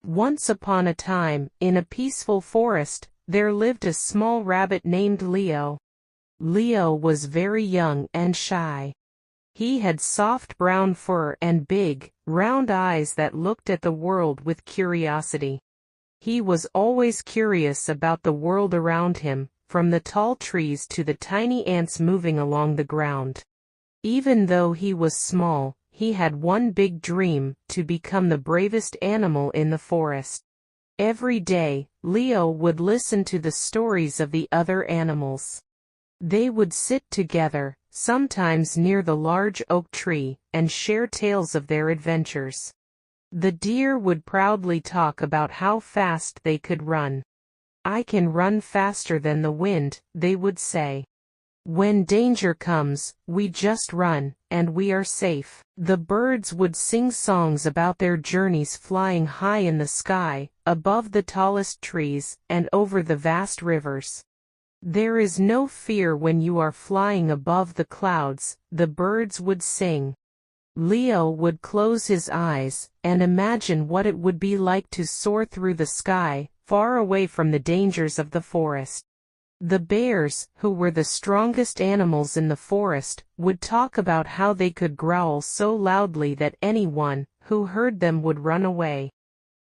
Once upon a time, in a peaceful forest, there lived a small rabbit named Leo. Leo was very young and shy. He had soft brown fur and big, round eyes that looked at the world with curiosity. He was always curious about the world around him, from the tall trees to the tiny ants moving along the ground. Even though he was small, he had one big dream: to become the bravest animal in the forest. Every day, Leo would listen to the stories of the other animals. They would sit together, sometimes near the large oak tree, and share tales of their adventures. The deer would proudly talk about how fast they could run. "I can run faster than the wind," they would say. "When danger comes, we just run, and we are safe." The birds would sing songs about their journeys flying high in the sky, above the tallest trees, and over the vast rivers. "There is no fear when you are flying above the clouds," the birds would sing. Leo would close his eyes, and imagine what it would be like to soar through the sky, far away from the dangers of the forest. The bears, who were the strongest animals in the forest, would talk about how they could growl so loudly that anyone who heard them would run away.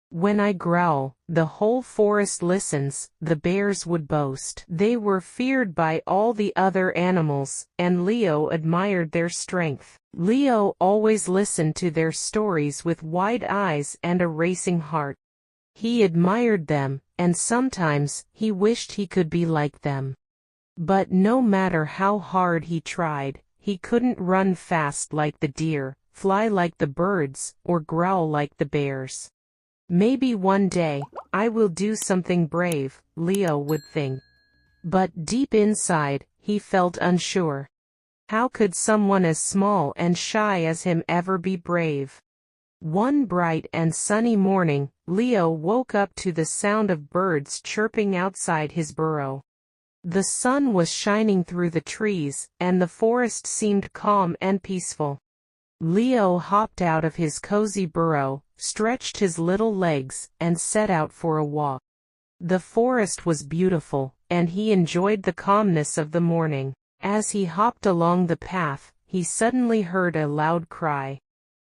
"When I growl, the whole forest listens," the bears would boast. They were feared by all the other animals, and Leo admired their strength. Leo always listened to their stories with wide eyes and a racing heart. He admired them, and sometimes he wished he could be like them. But no matter how hard he tried, he couldn't run fast like the deer, fly like the birds, or growl like the bears. "Maybe one day, I will do something brave," Leo would think. But deep inside, he felt unsure. How could someone as small and shy as him ever be brave? One bright and sunny morning, Leo woke up to the sound of birds chirping outside his burrow. The sun was shining through the trees, and the forest seemed calm and peaceful. Leo hopped out of his cozy burrow, stretched his little legs, and set out for a walk. The forest was beautiful, and he enjoyed the calmness of the morning. As he hopped along the path, he suddenly heard a loud cry.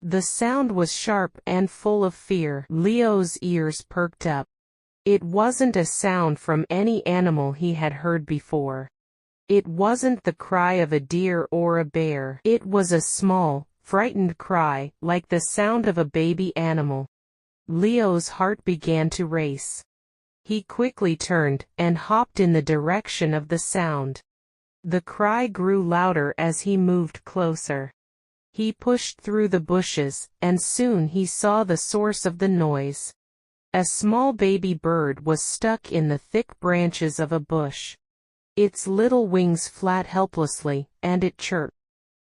The sound was sharp and full of fear. Leo's ears perked up. It wasn't a sound from any animal he had heard before. It wasn't the cry of a deer or a bear. It was a small, frightened cry, like the sound of a baby animal. Leo's heart began to race. He quickly turned and hopped in the direction of the sound. The cry grew louder as he moved closer. He pushed through the bushes, and soon he saw the source of the noise. A small baby bird was stuck in the thick branches of a bush. Its little wings flapped helplessly, and it chirped,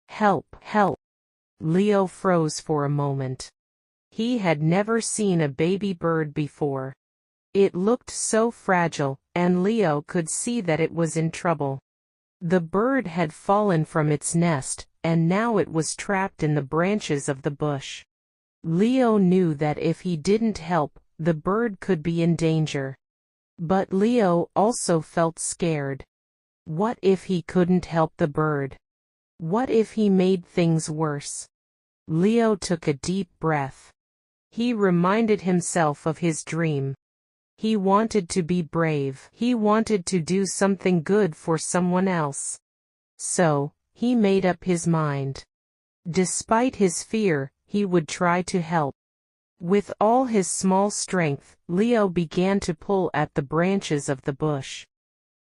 "Help! Help!" Leo froze for a moment. He had never seen a baby bird before. It looked so fragile, and Leo could see that it was in trouble. The bird had fallen from its nest, and now it was trapped in the branches of the bush. Leo knew that if he didn't help, the bird could be in danger. But Leo also felt scared. What if he couldn't help the bird? What if he made things worse? Leo took a deep breath. He reminded himself of his dream. He wanted to be brave. He wanted to do something good for someone else. So, he made up his mind. Despite his fear, he would try to help. With all his small strength, Leo began to pull at the branches of the bush.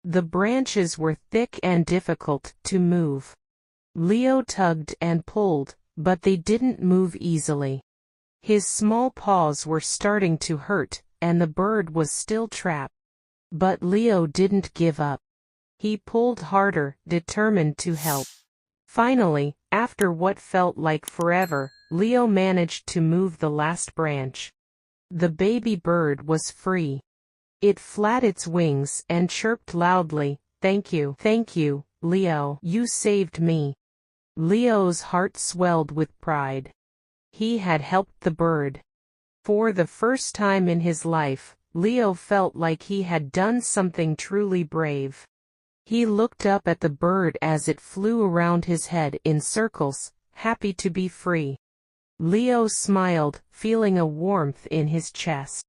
The branches were thick and difficult to move. Leo tugged and pulled, but they didn't move easily. His small paws were starting to hurt, and the bird was still trapped. But Leo didn't give up. He pulled harder, determined to help. Finally, after what felt like forever, Leo managed to move the last branch. The baby bird was free. It flapped its wings and chirped loudly, "Thank you, Leo. You saved me." Leo's heart swelled with pride. He had helped the bird. For the first time in his life, Leo felt like he had done something truly brave. He looked up at the bird as it flew around his head in circles, happy to be free. Leo smiled, feeling a warmth in his chest.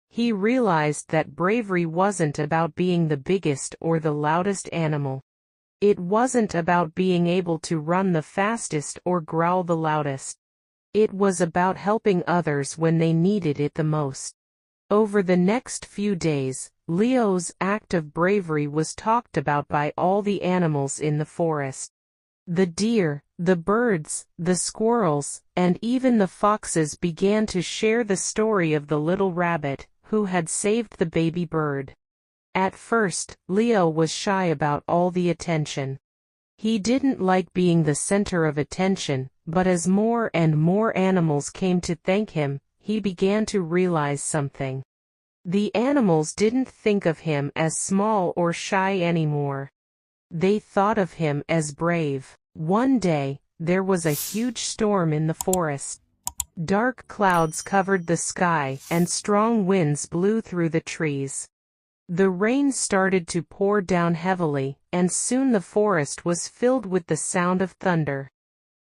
He realized that bravery wasn't about being the biggest or the loudest animal. It wasn't about being able to run the fastest or growl the loudest. It was about helping others when they needed it the most. Over the next few days, Leo's act of bravery was talked about by all the animals in the forest. The deer, the birds, the squirrels, and even the foxes began to share the story of the little rabbit who had saved the baby bird. At first, Leo was shy about all the attention. He didn't like being the center of attention, but as more and more animals came to thank him, he began to realize something. The animals didn't think of him as small or shy anymore. They thought of him as brave. One day, there was a huge storm in the forest. Dark clouds covered the sky and strong winds blew through the trees. The rain started to pour down heavily, and soon the forest was filled with the sound of thunder.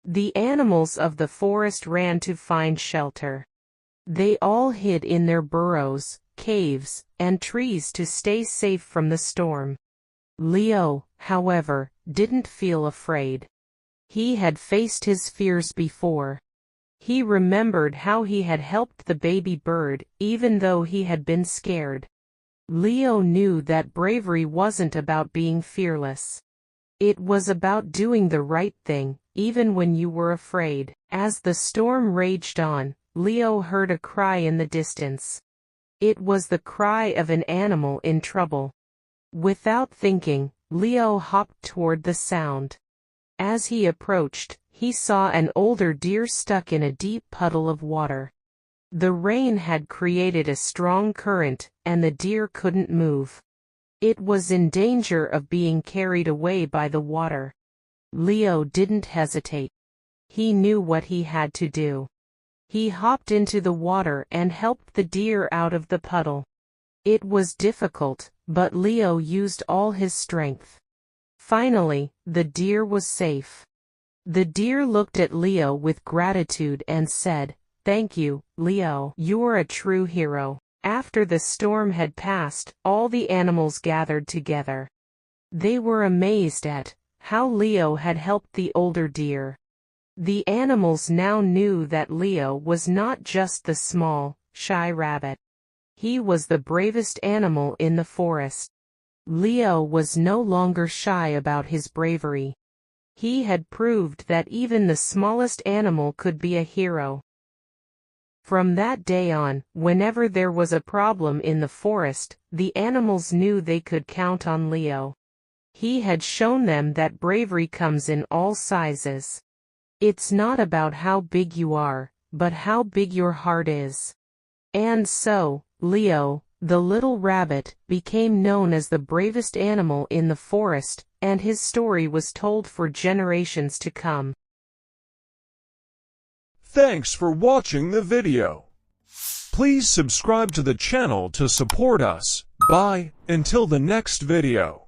The animals of the forest ran to find shelter. They all hid in their burrows, caves, and trees to stay safe from the storm. Leo, however, didn't feel afraid. He had faced his fears before. He remembered how he had helped the baby bird, even though he had been scared. Leo knew that bravery wasn't about being fearless. It was about doing the right thing, even when you were afraid. As the storm raged on, Leo heard a cry in the distance. It was the cry of an animal in trouble. Without thinking, Leo hopped toward the sound. As he approached, he saw an older deer stuck in a deep puddle of water. The rain had created a strong current, and the deer couldn't move. It was in danger of being carried away by the water. Leo didn't hesitate. He knew what he had to do. He hopped into the water and helped the deer out of the puddle. It was difficult, but Leo used all his strength. Finally, the deer was safe. The deer looked at Leo with gratitude and said, "Thank you, Leo. You're a true hero." After the storm had passed, all the animals gathered together. They were amazed at how Leo had helped the older deer. The animals now knew that Leo was not just the small, shy rabbit. He was the bravest animal in the forest. Leo was no longer shy about his bravery. He had proved that even the smallest animal could be a hero. From that day on, whenever there was a problem in the forest, the animals knew they could count on Leo. He had shown them that bravery comes in all sizes. It's not about how big you are, but how big your heart is. And so, Leo, the little rabbit, became known as the bravest animal in the forest, and his story was told for generations to come. Thanks for watching the video. Please subscribe to the channel to support us. Bye, until the next video.